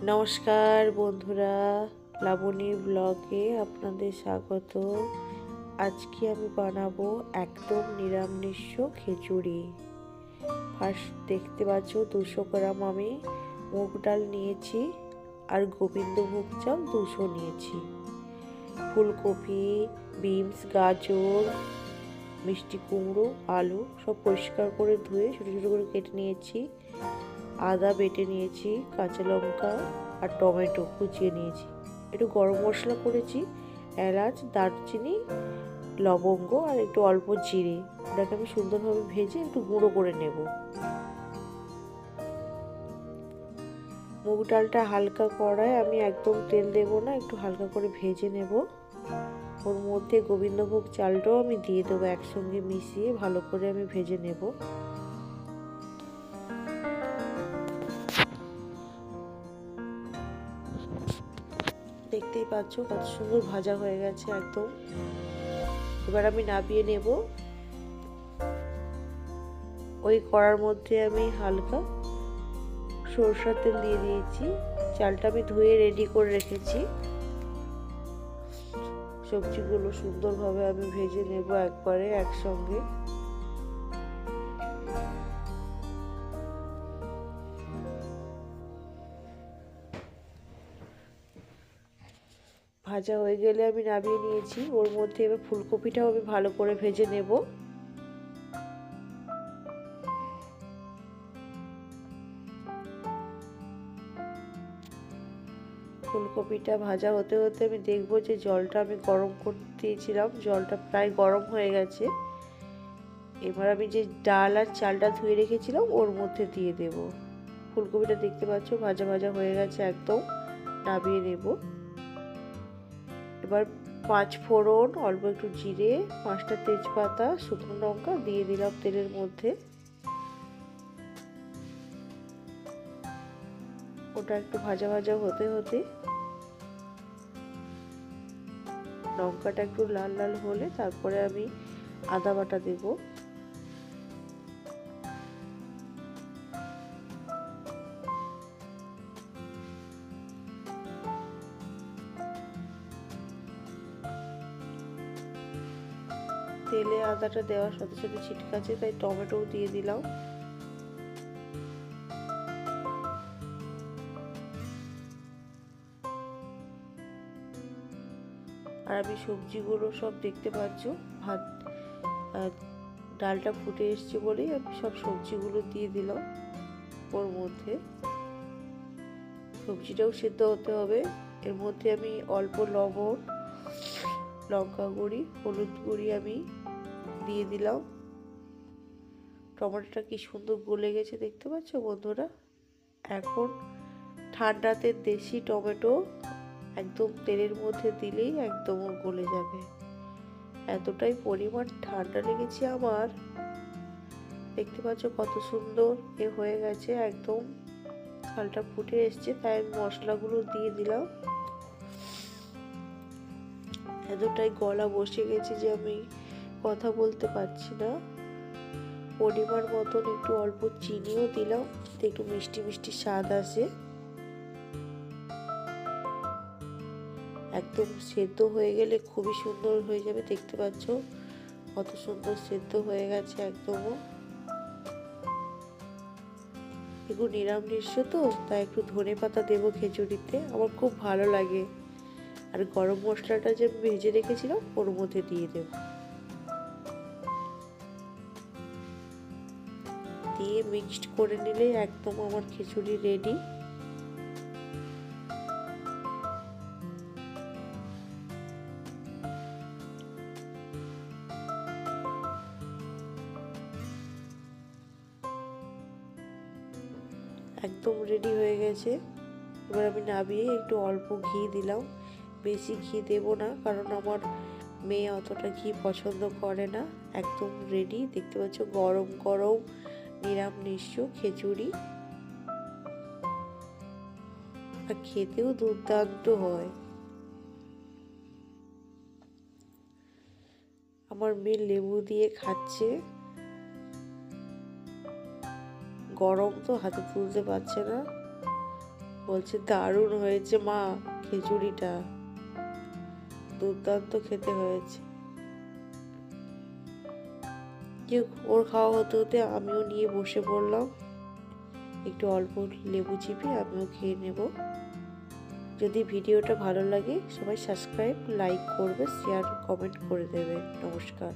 নমস্কার বন্ধুরা, লাবণীর ব্লগে আপনাদের স্বাগত। আজকে আমি বানাবো একদম নিরামিষ খিচুড়ি। ফার্স্ট দেখতে পাচ্ছ 200 গ্রাম আমি মুগ ডাল নিয়েছি, আর গোবিন্দভোগ চাল 200 নিয়েছি। ফুলকপি, বিনস, গাজর, মিষ্টি কুমড়ো, আলু সব পরিষ্কার করে ধুয়ে ছোটো ছোটো করে কেটে নিয়েছি। আদা বেটে নিয়েছি, কাঁচা লঙ্কা আর টমেটো কুচিয়ে নিয়েছি। একটু গরম মশলা করেছি, এলাচ, দারচিনি, লবঙ্গ আর একটু অল্প জিরে। ওটাকে আমি সুন্দরভাবে ভেজে একটু গুঁড়ো করে নেব। মুগ ডালটা হালকা কড়ায় আমি একদম তেল দেব না, একটু হালকা করে ভেজে নেব। ওর মধ্যে গোবিন্দভোগ চালটাও আমি দিয়ে দেবো, একসঙ্গে মিশিয়ে ভালো করে আমি ভেজে নেব। দেখতেই পাচ্ছ কত সুন্দর ভাজা হয়ে গেছে একদম। এবার আমি নামিয়ে নেব। ওই কড়ার মধ্যে আমি হালকা সরষের তেল দিয়ে দিয়েছি। চালটা আমি ধুয়ে রেডি করে রেখেছি। সবজিগুলো সুন্দরভাবে আমি ভেজে নেব একবারে একসঙ্গে। ভাজা হয়ে গেলে আমি নামিয়ে নিয়েছি। ওর মধ্যে এবার ফুলকপিটাও আমি ভালো করে ভেজে নেব। ফুলকপিটা ভাজা হতে হতে আমি দেখবো যে জলটা আমি গরম করতে দিয়েছিলাম, জলটা প্রায় গরম হয়ে গেছে। এবার আমি যে ডাল আর চালটা ধুয়ে রেখেছিলাম ওর মধ্যে দিয়ে দেব। ফুলকপিটা দেখতে পাচ্ছ ভাজা ভাজা হয়ে গেছে একদম। নামিয়ে নেব। এবার 5 ফোড়ন, অল্প একটু জিরে, 5টা তেজপাতা, শুকনো লঙ্কা দিয়ে দিলাম তেলের মধ্যে। ওটা একটু ভাজা ভাজা হতে হতে লঙ্কাটা একটু লাল লাল হলে তারপরে আমি আদা বাটা দেব। তেলে আদাটা দেওয়ার সাথে সাথে ছিটকাছে, তাই টমেটোও দিয়ে দিলাম। আর আমি সবজিগুলো সব দেখতে পাচ্ছ, ভাত ডালটা ফুটে এসছে বলেই আমি সব সবজিগুলো দিয়ে দিলাম ওর মধ্যে। সবজিটাও সেদ্ধ হতে হবে। এর মধ্যে আমি অল্প লবণ, লঙ্কা গুঁড়ি, হলুদ গুঁড়ি আমি দিয়ে দিলাম। টমেটোটা কি সুন্দর গলে গেছে দেখতে পাচ্ছ বন্ধুরা। এখন ঠান্ডাতে দেশি টমেটো একদম তেলের মধ্যে দিলেই একদম গলে যাবে, এতটাই পরিমাণ ঠান্ডা লেগেছে আমার। দেখতে পাচ্ছ কত সুন্দর হয়ে গেছে একদম। চালটা ফুটে এসছে, তাই আমি মশলাগুলো দিয়ে দিলাম। এতটাই গলা বসে গেছে যে আমি কথা বলতে পারছি না। পরিমাণ মতন একটু অল্প চিনিও দিলাম, একটু মিষ্টি মিষ্টি স্বাদ আসে। একদম সেদ্ধ হয়ে গেলে খুবই সুন্দর হয়ে যাবে। দেখতে পাচ্ছ কত সুন্দর সেদ্ধ হয়ে গেছে একদম। একটু নিরামিষ তো, তাই একটু ধনেপাতা দেবো খিচুড়িতে, আমার খুব ভালো লাগে। আর গরম মশলাটা যে ভেজে রেখেছিলাম ওর মধ্যে দিয়ে দেব। দিয়ে মিক্সড করে নিলে একদম আমার খিচুড়ি রেডি। একদম রেডি হয়ে গেছে। এবার আমি নামিয়ে একটু অল্প ঘি দিলাম, বেশি ঘি দেব না, কারণ আমার মেয়ে অতটা ঘি পছন্দ করে না। একদম রেডি। দেখতে পাচ্ছ গরম গরম নিরামিষ খিচুড়ি, আর খেতেও দুর্দান্ত হয়। আমার মেয়ে লেবু দিয়ে খাচ্ছে। গরম তো হাতে তুলতে পারছে না। বলছে দারুণ হয়েছে মা খিচুড়িটা, দুর্দান্ত খেতে হয়েছে। যে ওর খাওয়া হতে হতে আমিও নিয়ে বসে পড়লাম, একটু অল্প লেবু চিপে আমিও খেয়ে নেব। যদি ভিডিওটা ভালো লাগে সবাই সাবস্ক্রাইব, লাইক করবে, শেয়ার, কমেন্ট করে দেবে। নমস্কার।